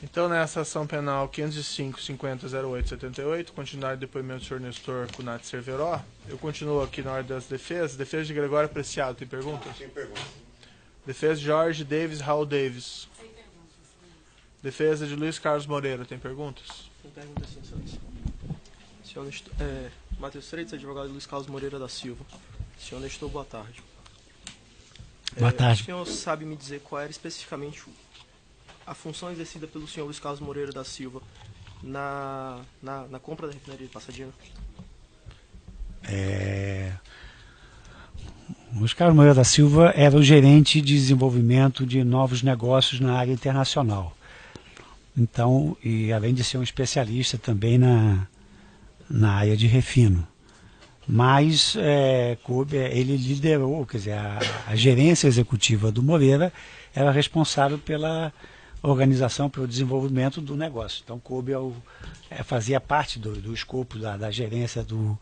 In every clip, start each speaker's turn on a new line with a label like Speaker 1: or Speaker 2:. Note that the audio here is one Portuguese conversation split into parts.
Speaker 1: Então, nessa ação penal 505.50.08.78, continuar o depoimento do senhor Nestor Cunati Cerveró, eu continuo aqui na ordem das defesas. Defesa de Gregório Preciado, tem perguntas?
Speaker 2: Tem perguntas.
Speaker 1: Defesa de Jorge Davis, Raul Davis. Defesa de Luiz Carlos Moreira, tem perguntas?
Speaker 3: Tem perguntas, sim, senhor Nestor. Matheus Freitas, advogado Luiz Carlos Moreira da Silva. Senhor Nestor, boa tarde.
Speaker 4: Boa tarde.
Speaker 3: O senhor sabe me dizer qual era especificamente a função exercida pelo senhor Luiz Carlos Moreira da Silva na compra da refinaria de Passadina?
Speaker 4: Luiz Carlos Moreira da Silva era o gerente de desenvolvimento de novos negócios na área internacional. Então, e além de ser um especialista também na área de refino. Mas ele liderou, quer dizer, a gerência executiva do Moreira era responsável pela organização, pelo desenvolvimento do negócio. Então, coube fazia parte do escopo da gerência do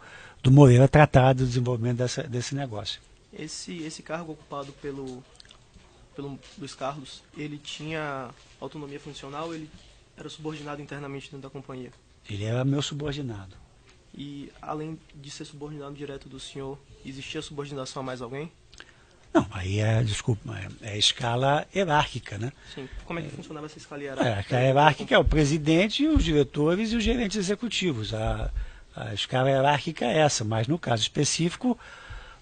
Speaker 4: Moreira tratar do desenvolvimento desse negócio.
Speaker 3: Esse cargo ocupado pelo Luiz Carlos, ele tinha autonomia funcional, ele era subordinado internamente dentro da companhia?
Speaker 4: Ele era meu subordinado.
Speaker 3: E, além de ser subordinado direto do senhor, existia subordinação a mais alguém?
Speaker 4: Não, aí é escala hierárquica, né?
Speaker 3: Sim. Como é que funcionava essa escala hierárquica?
Speaker 4: A hierárquica é o presidente, os diretores e os gerentes executivos. A escala hierárquica é essa, mas no caso específico,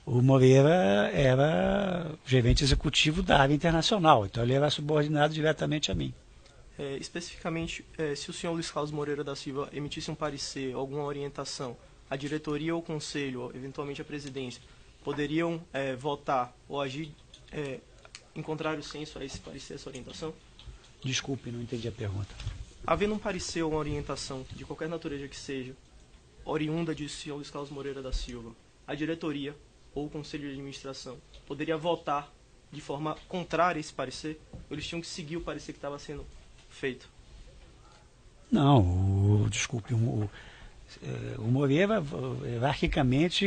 Speaker 4: o Moreira era gerente executivo da área internacional, então ele era subordinado diretamente a mim.
Speaker 3: Especificamente, se o senhor Luiz Carlos Moreira da Silva emitisse um parecer, alguma orientação, a diretoria ou o conselho, ou eventualmente a presidência, poderiam votar ou agir em contrário senso a esse parecer, essa orientação?
Speaker 4: Desculpe, não entendi a pergunta.
Speaker 3: Havendo um parecer ou uma orientação, de qualquer natureza que seja, oriunda de senhor Luiz Carlos Moreira da Silva, a diretoria ou o conselho de administração poderia votar de forma contrária a esse parecer? Ou eles tinham que seguir o parecer que estava sendo feito?
Speaker 4: Não, desculpe, o Moreira, hierarquicamente,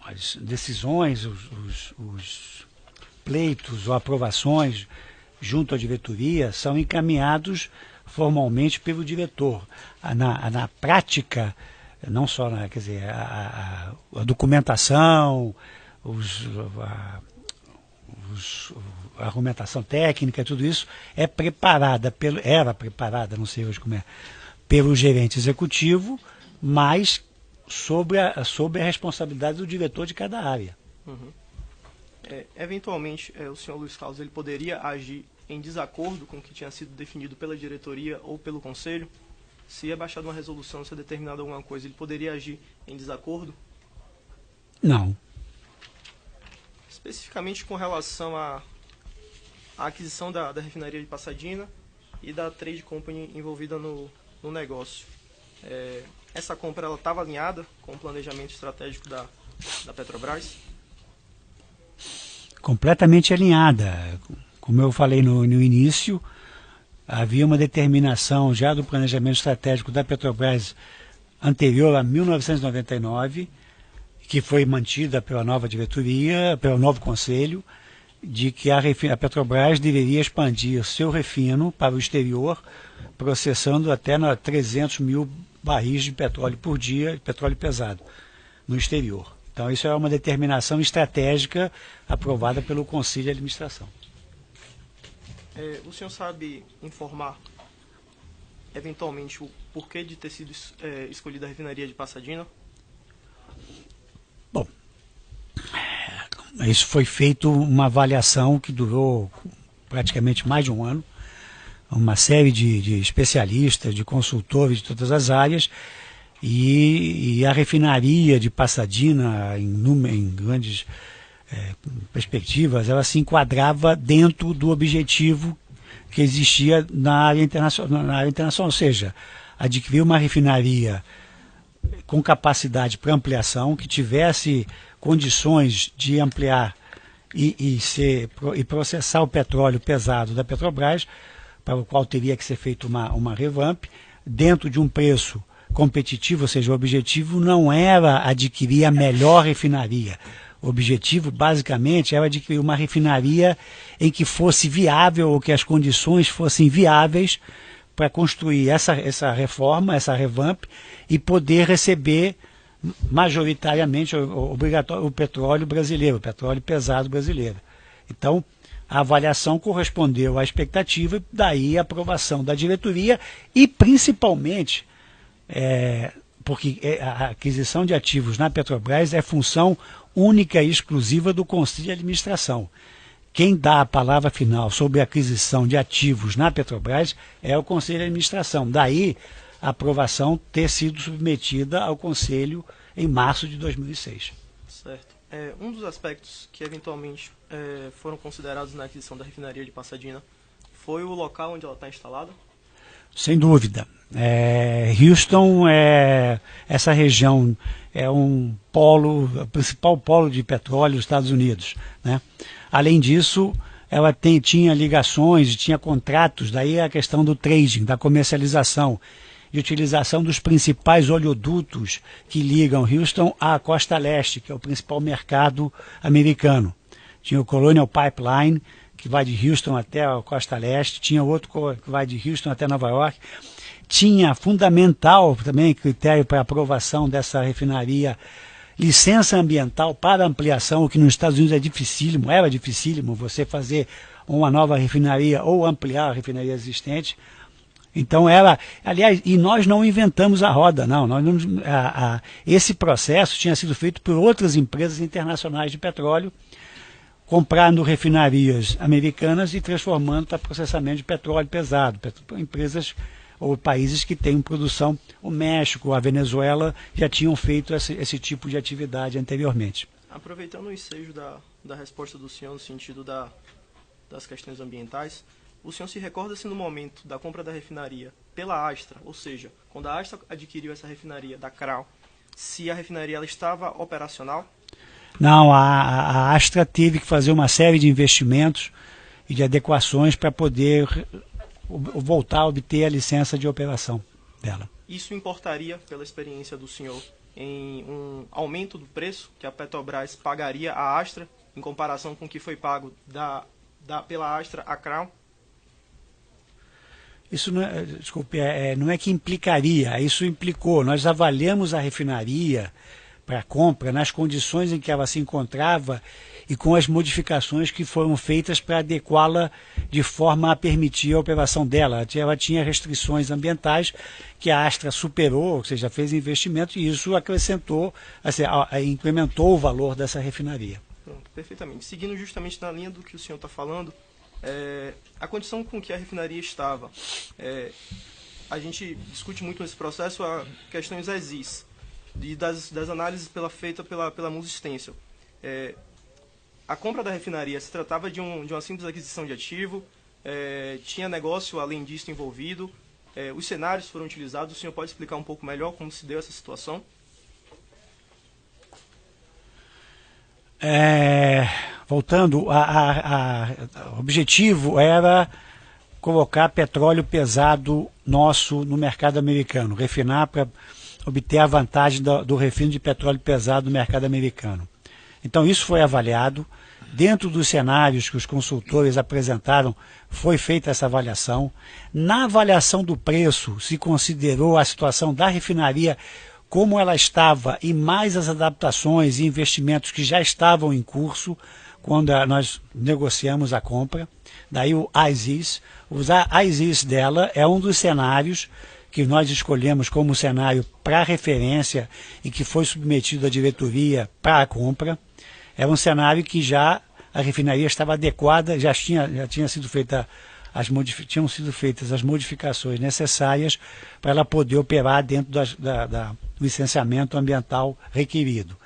Speaker 4: as decisões, os pleitos ou aprovações junto à diretoria são encaminhados formalmente pelo diretor. Na prática, não só quer dizer, a documentação, a argumentação técnica, tudo isso era preparada, não sei hoje como é, pelo gerente executivo, mas sob a responsabilidade do diretor de cada área.
Speaker 3: Uhum. Eventualmente, o senhor Luiz Carlos ele poderia agir em desacordo com o que tinha sido definido pela diretoria ou pelo conselho? Se é baixada uma resolução, se é determinada alguma coisa, ele poderia agir em desacordo?
Speaker 4: Não.
Speaker 3: Especificamente com relação à aquisição da refinaria de Passadina e da Trade Company envolvida no negócio. Essa compra estava alinhada com o planejamento estratégico da Petrobras?
Speaker 4: Completamente alinhada. Como eu falei no início, havia uma determinação já do planejamento estratégico da Petrobras anterior a 1999, que foi mantida pela nova diretoria, pelo novo conselho, de que a Petrobras deveria expandir seu refino para o exterior, processando até 300 mil barris de petróleo por dia, petróleo pesado, no exterior. Então isso é uma determinação estratégica aprovada pelo Conselho de Administração.
Speaker 3: O senhor sabe informar, eventualmente, o porquê de ter sido escolhida a refinaria de Passadina?
Speaker 4: Bom, isso foi feito uma avaliação que durou praticamente mais de um ano, uma série de especialistas, de consultores de todas as áreas, e a refinaria de Passadina, em grandes perspectivas, ela se enquadrava dentro do objetivo que existia na área internacional, ou seja, adquirir uma refinaria com capacidade para ampliação, que tivesse condições de ampliar e processar o petróleo pesado da Petrobras, para o qual teria que ser feita uma revamp, dentro de um preço competitivo, ou seja, o objetivo não era adquirir a melhor refinaria. O objetivo, basicamente, era adquirir uma refinaria em que fosse viável, ou que as condições fossem viáveis para construir essa reforma, essa revamp, e poder receber majoritariamente o petróleo brasileiro, o petróleo pesado brasileiro. Então, a avaliação correspondeu à expectativa, daí a aprovação da diretoria e, principalmente, porque a aquisição de ativos na Petrobras é função única e exclusiva do Conselho de Administração. Quem dá a palavra final sobre a aquisição de ativos na Petrobras é o Conselho de Administração. Daí a aprovação ter sido submetida ao Conselho em março de 2006.
Speaker 3: Certo. Um dos aspectos que eventualmente foram considerados na aquisição da refinaria de Pasadena foi o local onde ela está instalada?
Speaker 4: Sem dúvida. Houston, essa região é o principal polo de petróleo dos Estados Unidos, né? Além disso, ela tinha ligações, tinha contratos, daí a questão do trading, da comercialização e utilização dos principais oleodutos que ligam Houston à costa leste, que é o principal mercado americano. Tinha o Colonial Pipeline, que vai de Houston até a costa leste, tinha outro que vai de Houston até Nova York. Tinha fundamental também critério para aprovação dessa refinaria, licença ambiental para ampliação, o que nos Estados Unidos era dificílimo você fazer uma nova refinaria ou ampliar a refinaria existente. Então aliás, e nós não inventamos a roda, não. Esse processo tinha sido feito por outras empresas internacionais de petróleo, comprando refinarias americanas e transformando para processamento de petróleo pesado, empresas ou países que têm produção. O México, a Venezuela já tinham feito esse tipo de atividade anteriormente.
Speaker 3: Aproveitando o ensejo da resposta do senhor no sentido das questões ambientais, o senhor se recorda-se no momento da compra da refinaria pela Astra, ou seja, quando a Astra adquiriu essa refinaria da CRAL, se a refinaria ela estava operacional?
Speaker 4: Não, a Astra teve que fazer uma série de investimentos e de adequações para poder voltar a obter a licença de operação dela.
Speaker 3: Isso importaria, pela experiência do senhor, em um aumento do preço que a Petrobras pagaria à Astra em comparação com o que foi pago pela Astra à CRAL?
Speaker 4: Isso não é que implicaria, isso implicou. Nós avaliamos a refinaria para compra nas condições em que ela se encontrava e com as modificações que foram feitas para adequá-la de forma a permitir a operação dela. Ela tinha restrições ambientais que a Astra superou, ou seja, fez investimento, e isso acrescentou, assim, incrementou o valor dessa refinaria.
Speaker 3: Pronto, perfeitamente. Seguindo justamente na linha do que o senhor está falando, a condição com que a refinaria estava, a gente discute muito nesse processo a questões exis e das análises feitas pela Moelis Stencil. A compra da refinaria se tratava de uma simples aquisição de ativo, tinha negócio além disso envolvido, os cenários foram utilizados. O senhor pode explicar um pouco melhor como se deu essa situação?
Speaker 4: Voltando, o objetivo era colocar petróleo pesado nosso no mercado americano, refinar para obter a vantagem do refino de petróleo pesado no mercado americano. Então isso foi avaliado. Dentro dos cenários que os consultores apresentaram, foi feita essa avaliação. Na avaliação do preço, se considerou a situação da refinaria como ela estava e mais as adaptações e investimentos que já estavam em curso quando nós negociamos a compra. Daí o ISIS. O ISIS dela é um dos cenários que nós escolhemos como cenário para referência e que foi submetido à diretoria para a compra. Era um cenário que já a refinaria estava adequada, já tinha sido feita tinham sido feitas as modificações necessárias para ela poder operar dentro do licenciamento ambiental requerido.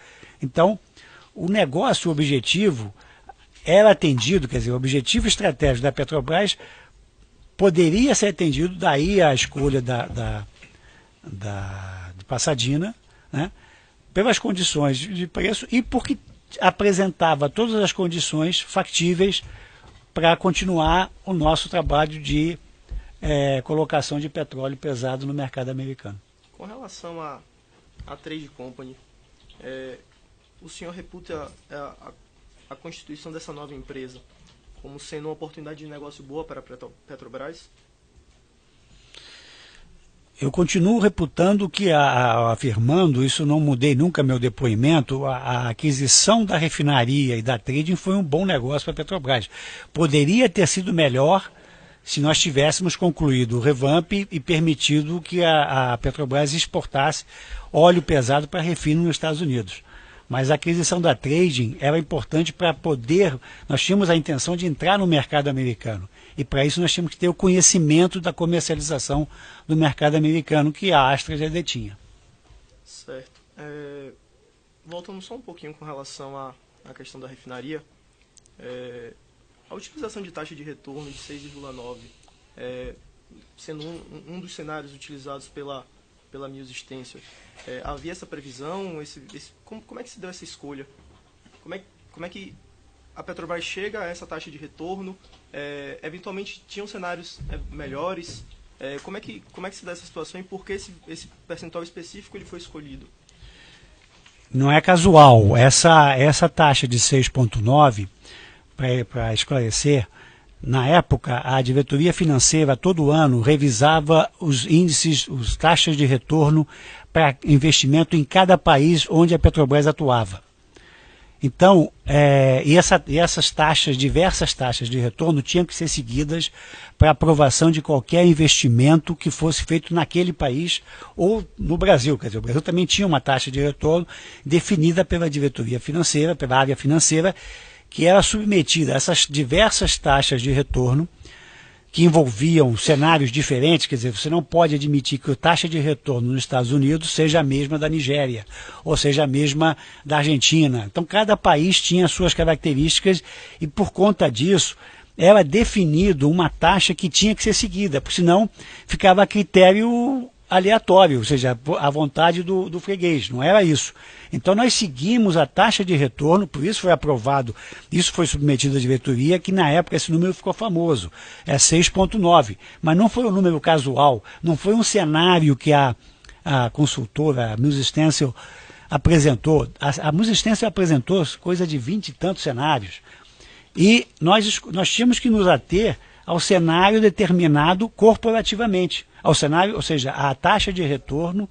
Speaker 4: Então, o negócio, o objetivo, era atendido, quer dizer, o objetivo estratégico da Petrobras poderia ser atendido, daí a escolha de Pasadena, né, pelas condições de preço e porque apresentava todas as condições factíveis para continuar o nosso trabalho de colocação de petróleo pesado no mercado americano.
Speaker 3: Com relação à Trade Company, o senhor reputa a constituição dessa nova empresa como sendo uma oportunidade de negócio boa para a Petrobras?
Speaker 4: Eu continuo reputando que, afirmando, isso não mudei nunca meu depoimento, a aquisição da refinaria e da trading foi um bom negócio para a Petrobras. Poderia ter sido melhor se nós tivéssemos concluído o revamp e permitido que a Petrobras exportasse óleo pesado para refino nos Estados Unidos. Mas a aquisição da trading era importante para poder, nós tínhamos a intenção de entrar no mercado americano. E para isso nós tínhamos que ter o conhecimento da comercialização do mercado americano que a Astra já detinha.
Speaker 3: Certo. Voltando só um pouquinho com relação à questão da refinaria, a utilização de taxa de retorno de 6,9, sendo um dos cenários utilizados pela Mills Extension, havia essa previsão? Como é que se deu essa escolha? Como é que a Petrobras chega a essa taxa de retorno? Eventualmente tinham cenários melhores? Como é que se dá essa situação e por que esse percentual específico ele foi escolhido?
Speaker 4: Não é casual. Essa taxa de 6,9, para esclarecer, na época a diretoria financeira todo ano revisava os índices, as taxas de retorno para investimento em cada país onde a Petrobras atuava. Então, essas taxas, diversas taxas de retorno, tinham que ser seguidas para aprovação de qualquer investimento que fosse feito naquele país ou no Brasil. Quer dizer, o Brasil também tinha uma taxa de retorno definida pela diretoria financeira, pela área financeira, que era submetida a essas diversas taxas de retorno, que envolviam cenários diferentes. Quer dizer, você não pode admitir que a taxa de retorno nos Estados Unidos seja a mesma da Nigéria, ou seja a mesma da Argentina. Então, cada país tinha suas características e, por conta disso, era definido uma taxa que tinha que ser seguida, porque senão ficava a critério aleatório, ou seja, à vontade do freguês, não era isso. Então nós seguimos a taxa de retorno, por isso foi aprovado, isso foi submetido à diretoria, que na época esse número ficou famoso, 6,9, mas não foi um número casual, não foi um cenário que a consultora, a Mills Extension, apresentou. A Mills Extension apresentou coisa de 20 e tantos cenários, e nós tínhamos que nos ater ao cenário determinado corporativamente, ao cenário, ou seja, a taxa de retorno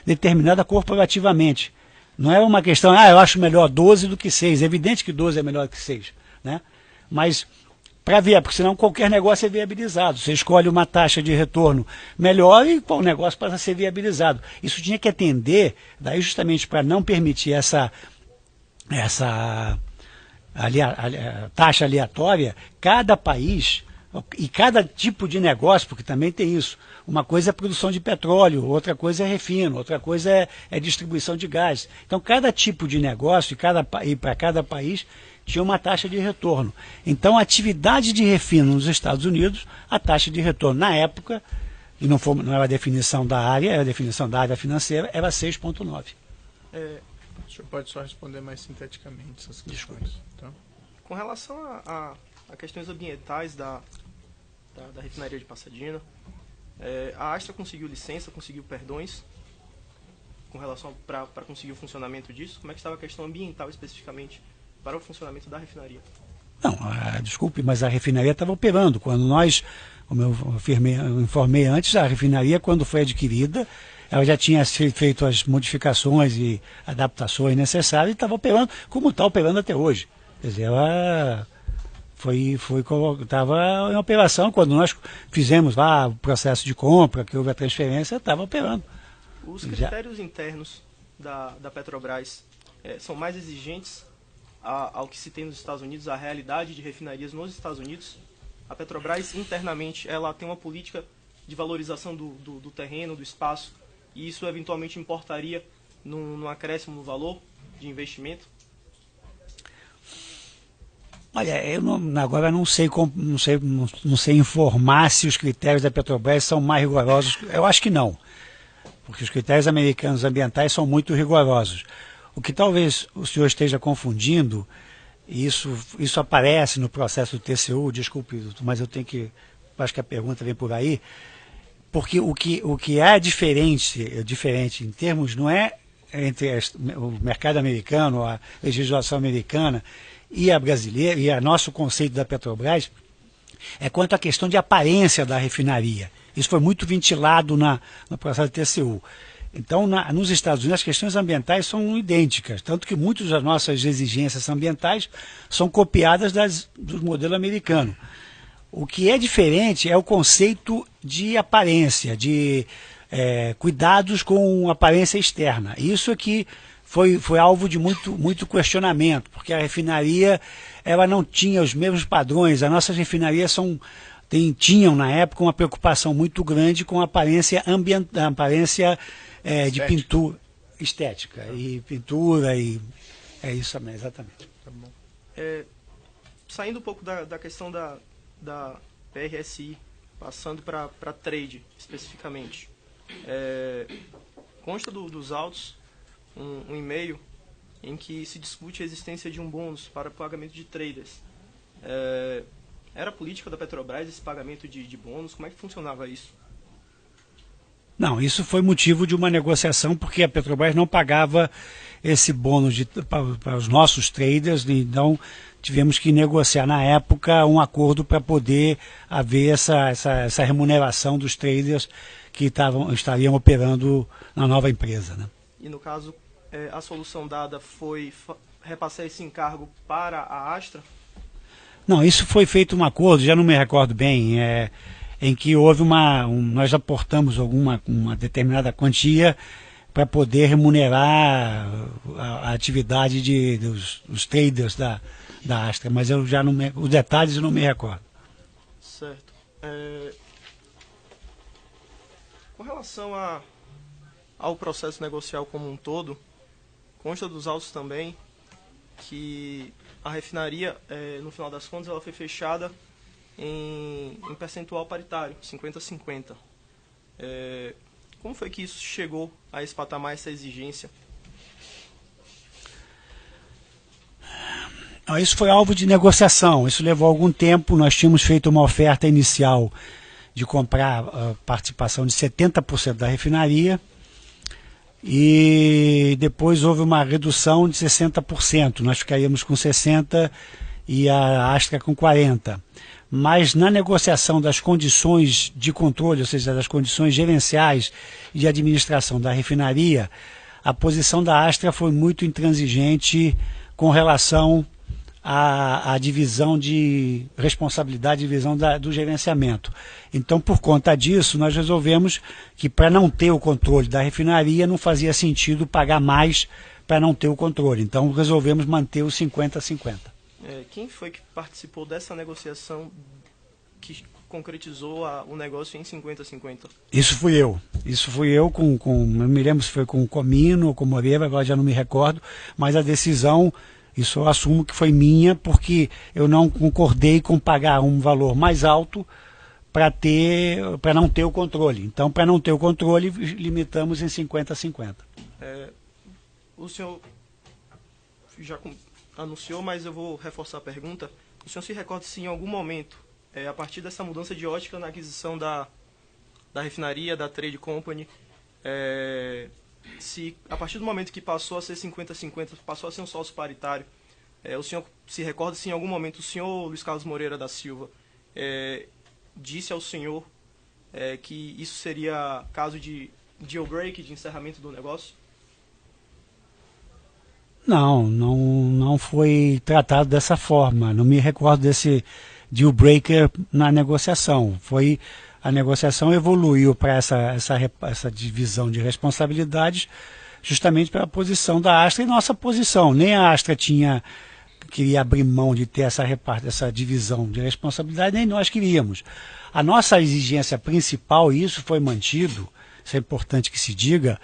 Speaker 4: determinada corporativamente. Não é uma questão, eu acho melhor 12 do que 6. É evidente que 12 é melhor que 6, né? Mas para ver, porque senão qualquer negócio é viabilizado. Você escolhe uma taxa de retorno melhor e o negócio passa a ser viabilizado. Isso tinha que atender, daí justamente para não permitir essa taxa aleatória, cada país e cada tipo de negócio, porque também tem isso. Uma coisa é produção de petróleo, outra coisa é refino, outra coisa é distribuição de gás. Então, cada tipo de negócio e para cada país tinha uma taxa de retorno. Então, a atividade de refino nos Estados Unidos, a taxa de retorno na época, e não era a definição da área, era a definição da área financeira, era 6,9.
Speaker 1: O senhor pode só responder mais sinteticamente essas questões. Tá?
Speaker 3: Com relação a questões ambientais da refinaria de Pasadena, a Astra conseguiu licença, conseguiu perdões com relação para conseguir o funcionamento disso? Como é que estava a questão ambiental especificamente para o funcionamento da refinaria?
Speaker 4: Não, desculpe, mas a refinaria estava operando. Quando nós, como eu informei antes, a refinaria, quando foi adquirida, ela já tinha feito as modificações e adaptações necessárias e estava operando como está operando até hoje. Quer dizer, ela estava em operação. Quando nós fizemos lá o processo de compra, que houve a transferência, estava operando.
Speaker 3: Os critérios internos da Petrobras são mais exigentes ao que se tem nos Estados Unidos, a realidade de refinarias nos Estados Unidos? A Petrobras, internamente, ela tem uma política de valorização do terreno, do espaço, e isso eventualmente importaria num acréscimo no valor de investimento?
Speaker 4: Olha, eu agora não sei informar se os critérios da Petrobras são mais rigorosos. Eu acho que não, porque os critérios americanos ambientais são muito rigorosos. O que talvez o senhor esteja confundindo, e isso aparece no processo do TCU, desculpe, mas acho que a pergunta vem por aí, porque o que é diferente em termos, não é entre o mercado americano, a legislação americana e a brasileira, e o nosso conceito da Petrobras, é quanto à questão de aparência da refinaria. Isso foi muito ventilado no processo de TCU. Então, nos Estados Unidos, as questões ambientais são idênticas, tanto que muitas das nossas exigências ambientais são copiadas do modelo americano. O que é diferente é o conceito de aparência, de cuidados com aparência externa. Isso é que foi alvo de muito questionamento, porque a refinaria ela não tinha os mesmos padrões. As nossas refinarias tinham, na época, uma preocupação muito grande com a aparência ambiental, a aparência de pintura estética e pintura, e é isso mesmo, exatamente.
Speaker 3: Tá bom. Saindo um pouco da questão da PRSI, passando para trade especificamente, consta dos autos um e-mail em que se discute a existência de um bônus para pagamento de traders. Era política da Petrobras esse pagamento de bônus? Como é que funcionava isso?
Speaker 4: Não, isso foi motivo de uma negociação, porque a Petrobras não pagava esse bônus para os nossos traders, então tivemos que negociar na época um acordo para poder haver essa remuneração dos traders que estariam operando na nova empresa, né?
Speaker 3: E no caso, a solução dada foi repassar esse encargo para a Astra?
Speaker 4: Não, isso foi feito um acordo, já não me recordo bem, em que houve nós aportamos uma determinada quantia para poder remunerar a atividade dos traders da Astra, mas eu já os detalhes eu não me recordo.
Speaker 3: Certo. Com relação ao processo negocial como um todo, consta dos autos também que a refinaria, no final das contas, ela foi fechada em percentual paritário, 50-50. Como foi que isso chegou a esse patamar, essa exigência?
Speaker 4: Isso foi alvo de negociação, isso levou algum tempo. Nós tínhamos feito uma oferta inicial de comprar a participação de 70% da refinaria, e depois houve uma redução de 60%. Nós ficaríamos com 60% e a Astra com 40%. Mas na negociação das condições de controle, ou seja, das condições gerenciais e de administração da refinaria, a posição da Astra foi muito intransigente com relação à divisão de responsabilidade, divisão do gerenciamento. Então, por conta disso, nós resolvemos que, para não ter o controle da refinaria, não fazia sentido pagar mais para não ter o controle. Então, resolvemos manter o 50-50.
Speaker 3: Quem foi que participou dessa negociação que concretizou o negócio em 50-50?
Speaker 4: Isso fui eu. Não me lembro se foi com o Comino ou com o Moreira, agora já não me recordo, mas a decisão, isso eu assumo que foi minha, porque eu não concordei com pagar um valor mais alto para não ter o controle. Então, para não ter o controle, limitamos em 50-50.
Speaker 3: O senhor já anunciou, mas eu vou reforçar a pergunta. O senhor se recorda se em algum momento, a partir dessa mudança de ótica na aquisição da refinaria, da Trade Company, se a partir do momento que passou a ser 50-50, passou a ser um sócio paritário, o senhor se recorda se em algum momento o senhor Luiz Carlos Moreira da Silva disse ao senhor que isso seria caso de deal break, de encerramento do negócio?
Speaker 4: Não foi tratado dessa forma. Não me recordo desse deal breaker na negociação. A negociação evoluiu para essa divisão de responsabilidades justamente pela posição da Astra e nossa posição. Nem a Astra queria abrir mão de ter essa divisão de responsabilidade, nem nós queríamos. A nossa exigência principal, e isso foi mantido, isso é importante que se diga,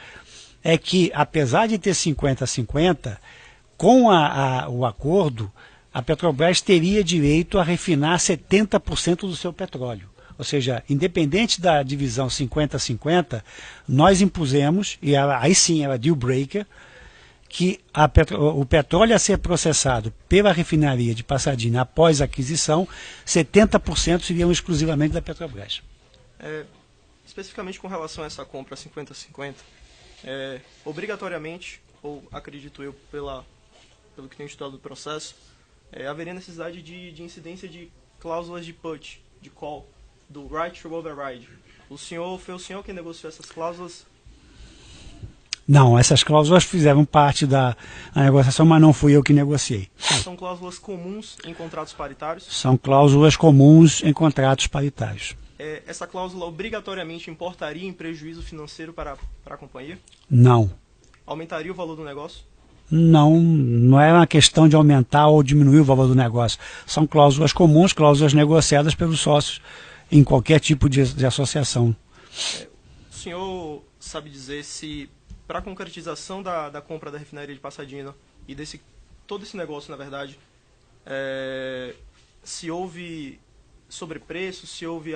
Speaker 4: é que, apesar de ter 50-50, com o acordo, a Petrobras teria direito a refinar 70% do seu petróleo. Ou seja, independente da divisão 50-50, nós impusemos, e aí sim era deal breaker, que o petróleo a ser processado pela refinaria de Passadinha após a aquisição, 70% seriam exclusivamente da Petrobras.
Speaker 3: Especificamente com relação a essa compra 50-50, Obrigatoriamente, ou acredito eu, pelo que tenho estudado do processo, haveria necessidade de incidência de cláusulas de put, de call, do right to override. Foi o senhor que negociou essas cláusulas?
Speaker 4: Não, essas cláusulas fizeram parte da negociação, mas não fui eu que negociei.
Speaker 3: São cláusulas comuns em contratos paritários?
Speaker 4: São cláusulas comuns em contratos paritários.
Speaker 3: Essa cláusula obrigatoriamente importaria em prejuízo financeiro para a companhia?
Speaker 4: Não.
Speaker 3: Aumentaria o valor do negócio?
Speaker 4: Não, não é uma questão de aumentar ou diminuir o valor do negócio. São cláusulas comuns, cláusulas negociadas pelos sócios em qualquer tipo de associação.
Speaker 3: O senhor sabe dizer se, para a concretização da compra da refinaria de Pasadena e todo esse negócio, na verdade, se houve sobrepreço, se houve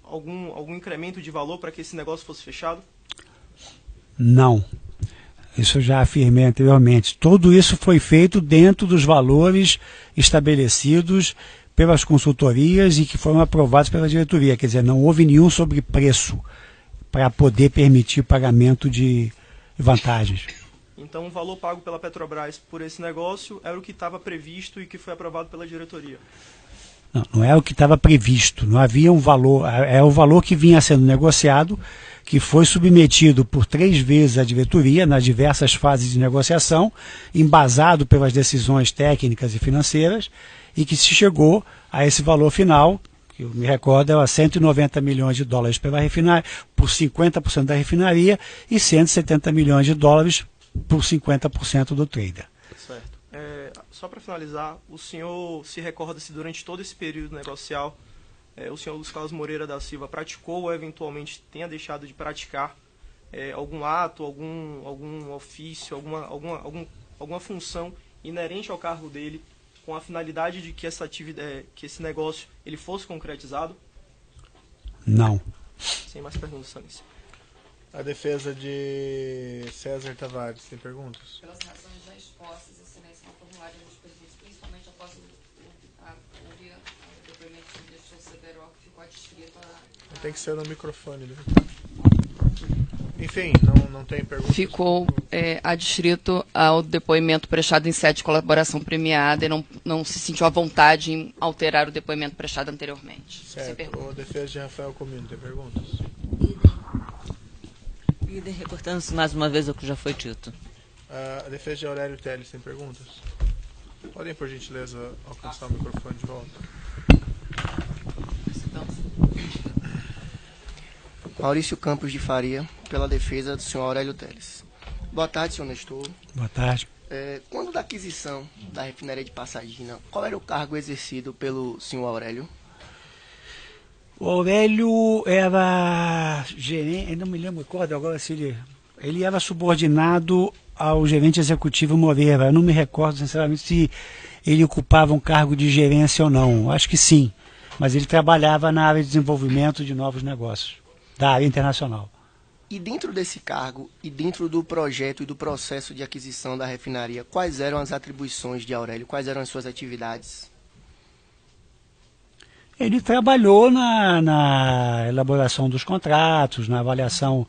Speaker 3: algum incremento de valor para que esse negócio fosse fechado?
Speaker 4: Não. Isso eu já afirmei anteriormente. Tudo isso foi feito dentro dos valores estabelecidos pelas consultorias e que foram aprovados pela diretoria. Quer dizer, não houve nenhum sobrepreço para poder permitir pagamento de vantagens.
Speaker 3: Então, o valor pago pela Petrobras por esse negócio era o que estava previsto e que foi aprovado pela diretoria?
Speaker 4: Não é o que estava previsto. Não havia um valor. É o valor que vinha sendo negociado, que foi submetido por 3 vezes à diretoria nas diversas fases de negociação, embasado pelas decisões técnicas e financeiras, e que se chegou a esse valor final, que eu me recordo, era 190 milhões de dólares pela refinaria, por 50% da refinaria, e 170 milhões de dólares por 50% do trader.
Speaker 3: Certo. Só para finalizar, o senhor se recorda se durante todo esse período negocial o senhor Luiz Carlos Moreira da Silva praticou ou eventualmente tenha deixado de praticar algum ato, algum ofício, alguma função inerente ao cargo dele, com a finalidade de que que esse negócio ele fosse concretizado?
Speaker 4: Não.
Speaker 3: Sem mais perguntas, Santos.
Speaker 1: A defesa de César Tavares, tem perguntas?
Speaker 2: Pelas razões já expostas, excelência, no formulário das perguntas, principalmente após ouvir o depoimento do gestor Severo, que ficou adstrito a...
Speaker 1: Tem que ser no microfone, né? Enfim, não tem perguntas.
Speaker 2: Ficou adstrito ao depoimento prestado em sede de colaboração premiada e não se sentiu à vontade em alterar o depoimento prestado anteriormente.
Speaker 1: Certo. O defesa de Rafael Comino, tem perguntas?
Speaker 5: Idem, recortando-se mais uma vez o que já foi dito.
Speaker 1: A defesa de Aurélio Teles, tem perguntas? Podem, por gentileza, alcançar o microfone de volta.
Speaker 6: Maurício Campos de Faria, pela defesa do senhor Aurélio Teles. Boa tarde, senhor Nestor.
Speaker 4: Boa tarde.
Speaker 6: Quando da aquisição da refinaria de Pasadena, qual era o cargo exercido pelo senhor Aurélio?
Speaker 4: O Aurélio era gerente, eu não me lembro agora se ele era subordinado ao gerente executivo Moreira. Eu não me recordo, sinceramente, se ele ocupava um cargo de gerência ou não. Acho que sim, mas ele trabalhava na área de desenvolvimento de novos negócios, da área internacional.
Speaker 6: E dentro desse cargo, e dentro do projeto e do processo de aquisição da refinaria, quais eram as atribuições de Aurélio? Quais eram as suas atividades?
Speaker 4: Ele trabalhou na elaboração dos contratos, na avaliação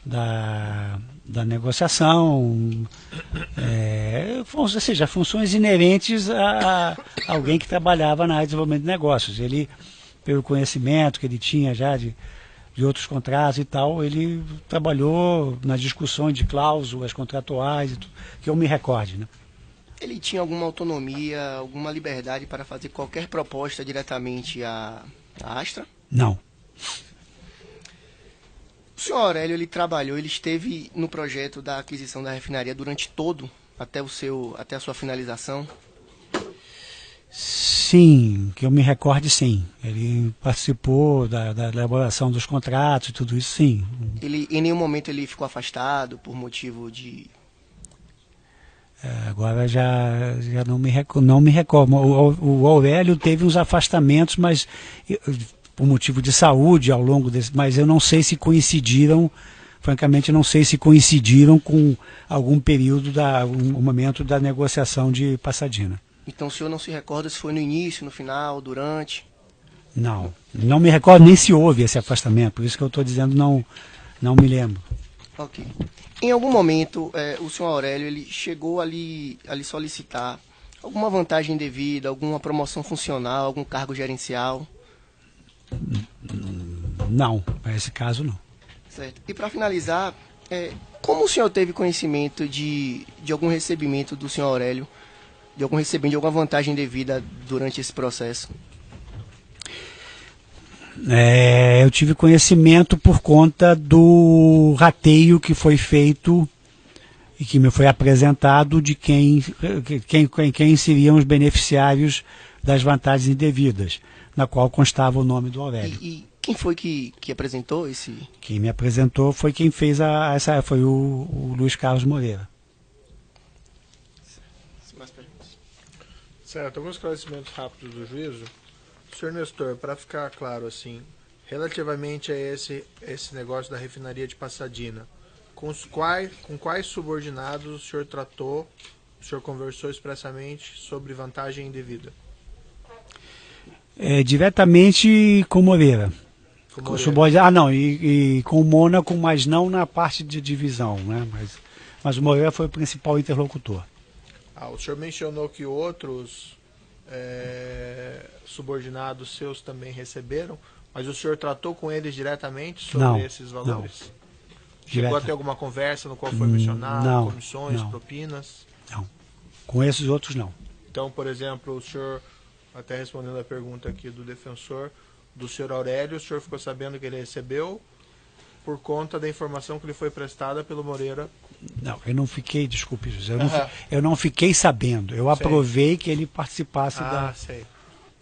Speaker 4: da negociação, ou seja, funções inerentes a alguém que trabalhava na área de desenvolvimento de negócios. Ele, pelo conhecimento que ele tinha já de outros contratos e tal, ele trabalhou nas discussões de cláusulas contratuais, que eu me recorde, né?
Speaker 6: Ele tinha alguma autonomia, alguma liberdade para fazer qualquer proposta diretamente à Astra?
Speaker 4: Não.
Speaker 6: O senhor Aurélio, ele esteve no projeto da aquisição da refinaria durante todo, até a sua finalização?
Speaker 4: Sim, que eu me recorde, sim. Ele participou da elaboração dos contratos e tudo isso, sim.
Speaker 6: Em nenhum momento ele ficou afastado por motivo de...
Speaker 4: Agora já não me recordo. O Aurélio teve uns afastamentos, mas por motivo de saúde ao longo desse... Mas eu não sei se coincidiram, francamente não sei se coincidiram com algum período, um momento da negociação de Pasadena.
Speaker 6: Então o senhor não se recorda se foi no início, no final, durante?
Speaker 4: Não me recordo nem se houve esse afastamento, por isso que eu estou dizendo não me lembro.
Speaker 6: Ok. Em algum momento, o senhor Aurélio ele chegou ali solicitar alguma vantagem devida, alguma promoção funcional, algum cargo gerencial?
Speaker 4: Não, para esse caso não.
Speaker 6: Certo. E para finalizar, como o senhor teve conhecimento de algum recebimento do senhor Aurélio, de algum recebimento de alguma vantagem devida durante esse processo?
Speaker 4: Eu tive conhecimento por conta do rateio que foi feito e que me foi apresentado de quem seriam os beneficiários das vantagens indevidas, na qual constava o nome do Aurélio.
Speaker 6: E quem foi que apresentou esse?
Speaker 4: Quem me apresentou foi quem fez foi o Luiz Carlos Moreira.
Speaker 1: Certo, alguns esclarecimentos rápidos do juízo. Senhor Nestor, para ficar claro assim, relativamente a esse negócio da refinaria de Passadina, com quais subordinados o senhor tratou, o senhor conversou expressamente sobre vantagem indevida?
Speaker 4: Diretamente com Moreira.
Speaker 1: Com Moreira.
Speaker 4: E com o Mônaco, mas não na parte de divisão, né? Mas o Moreira foi o principal interlocutor.
Speaker 1: O senhor mencionou que outros subordinados seus também receberam, mas o senhor tratou com eles diretamente sobre esses valores?
Speaker 4: Não.
Speaker 1: Chegou a ter alguma conversa no qual foi mencionado comissões, propinas?
Speaker 4: Não. Com esses outros, não.
Speaker 1: Então, por exemplo, o senhor, até respondendo a pergunta aqui do defensor, do senhor Aurélio, o senhor ficou sabendo que ele recebeu por conta da informação que lhe foi prestada pelo Moreira?
Speaker 4: Não, eu não fiquei, desculpe, José, eu não fiquei sabendo. Eu aprovei que ele participasse da...
Speaker 1: sei.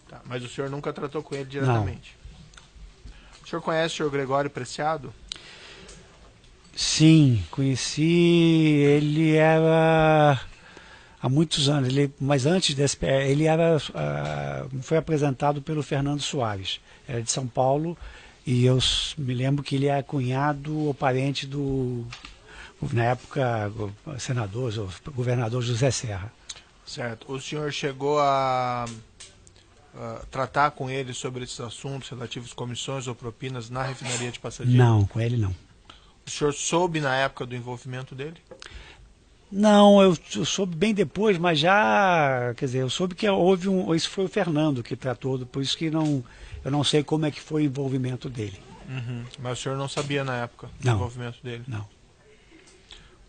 Speaker 1: Tá, mas o senhor nunca tratou com ele diretamente? Não. O senhor conhece o senhor Gregório Preciado?
Speaker 4: Sim, conheci. Ele era há muitos anos, mas antes desse, ele foi apresentado pelo Fernando Soares, era de São Paulo, e eu me lembro que ele é cunhado ou parente do, na época, senador, governador José Serra.
Speaker 1: Certo. O senhor chegou a tratar com ele sobre esses assuntos relativos a comissões ou propinas na refinaria de Passadina?
Speaker 4: Não, com ele não.
Speaker 1: O senhor soube na época do envolvimento dele?
Speaker 4: Não, eu soube bem depois, mas já, quer dizer, eu soube que houve isso foi o Fernando que tratou, por isso que eu não sei como é que foi o envolvimento dele.
Speaker 1: Uhum. Mas o senhor não sabia na época do envolvimento dele?
Speaker 4: Não.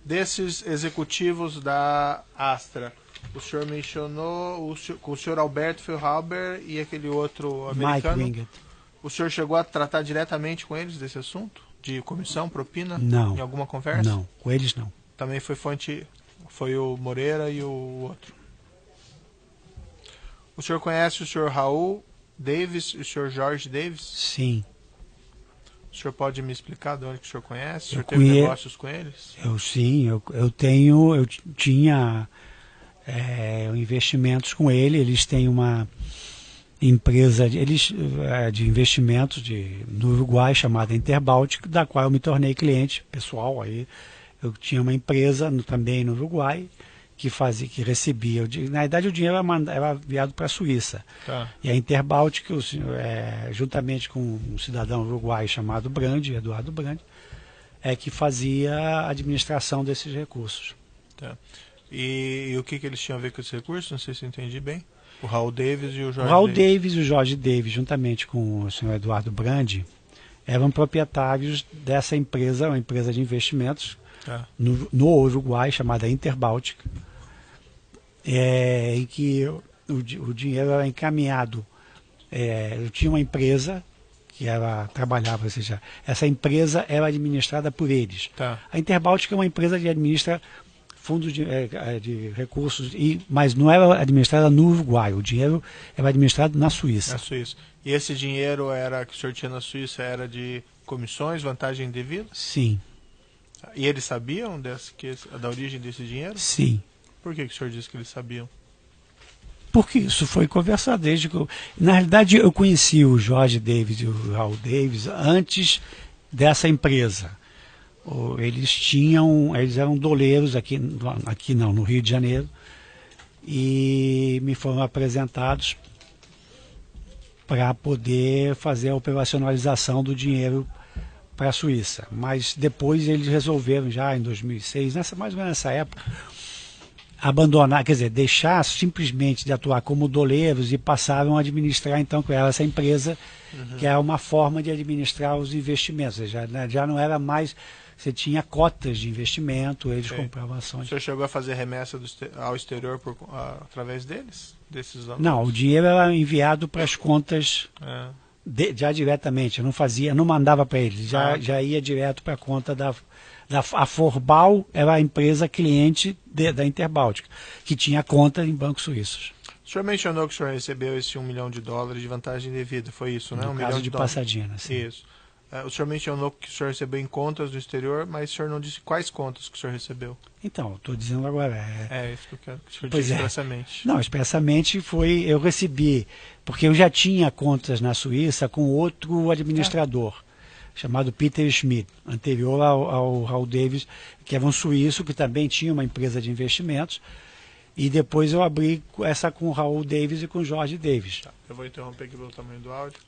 Speaker 1: Desses executivos da Astra, o senhor mencionou o senhor Alberto Fehlhaber e aquele outro americano?
Speaker 4: Mike Winget.
Speaker 1: O senhor chegou a tratar diretamente com eles desse assunto? De comissão, propina?
Speaker 4: Não.
Speaker 1: Em alguma conversa?
Speaker 4: Não, com eles não.
Speaker 1: Também foi o Moreira e o outro. O senhor conhece o senhor Raul Davis e o senhor Jorge Davis?
Speaker 4: Sim.
Speaker 1: O senhor pode me explicar de onde que o senhor conhece? O senhor teve negócios com eles?
Speaker 4: Eu tinha investimentos com ele. Eles têm uma empresa de investimentos no Uruguai chamada Interbáltica, da qual eu me tornei cliente pessoal. Aí eu tinha uma empresa também no Uruguai que recebia, na verdade o dinheiro era enviado para a Suíça.
Speaker 1: Tá.
Speaker 4: E a Interbáltica, juntamente com um cidadão uruguaio chamado Brandi, Eduardo Brandi, que fazia a administração desses recursos.
Speaker 1: Tá. E o que eles tinham a ver com esses recursos? Não sei se eu entendi bem. O Raul Davis e o Jorge
Speaker 4: O Raul Davis e o Jorge Davis, juntamente com o senhor Eduardo Brandi, eram proprietários dessa empresa, uma empresa de investimentos no Uruguai, chamada Interbáltica, em que o dinheiro era encaminhado. Eu tinha uma empresa que trabalhava, ou seja, essa empresa era administrada por eles.
Speaker 1: Tá.
Speaker 4: A Interbáltica é uma empresa que administra fundos de recursos, mas não era administrada no Uruguai, o dinheiro era administrado na Suíça.
Speaker 1: Na Suíça. E esse dinheiro que o senhor tinha na Suíça era de comissões, vantagem indevida?
Speaker 4: Sim.
Speaker 1: E eles sabiam da origem desse dinheiro?
Speaker 4: Sim.
Speaker 1: Por que o senhor disse que eles sabiam?
Speaker 4: Porque isso foi conversado desde que na realidade eu conheci o Jorge Davis e o Raul Davis antes dessa empresa. Eles eram doleiros aqui no Rio de Janeiro, e me foram apresentados para poder fazer a operacionalização do dinheiro para a Suíça, mas depois eles resolveram já em 2006, mais ou menos nessa época, abandonar, quer dizer, deixar simplesmente de atuar como doleiros e passaram a administrar então com ela essa empresa, que é uma forma de administrar os investimentos. Ou seja, já não era mais, você tinha cotas de investimento, eles compravam ações.
Speaker 1: O senhor chegou a fazer remessa ao exterior através deles? Desses anos?
Speaker 4: Não, o dinheiro era enviado para as contas já diretamente, eu não mandava para eles, já ia direto para a conta a Forbal era a empresa cliente da Interbáltica, que tinha conta em bancos suíços.
Speaker 1: O senhor mencionou que o senhor recebeu esse $1 milhão de vantagem devida, foi isso, né?
Speaker 4: No caso de Pasadena, sim.
Speaker 1: Isso. O senhor mencionou que o senhor recebeu em contas do exterior, mas o senhor não disse quais contas que o senhor recebeu.
Speaker 4: Então, estou dizendo agora.
Speaker 1: Isso que eu quero que o senhor
Speaker 4: Pois
Speaker 1: disse
Speaker 4: é.
Speaker 1: expressamente.
Speaker 4: Não, expressamente eu recebi, porque eu já tinha contas na Suíça com outro administrador, chamado Peter Schmidt, anterior ao Raul Davis, que era um suíço que também tinha uma empresa de investimentos, e depois eu abri essa com o Raul Davis e com o Jorge Davis.
Speaker 1: Eu vou interromper aqui pelo tamanho do áudio.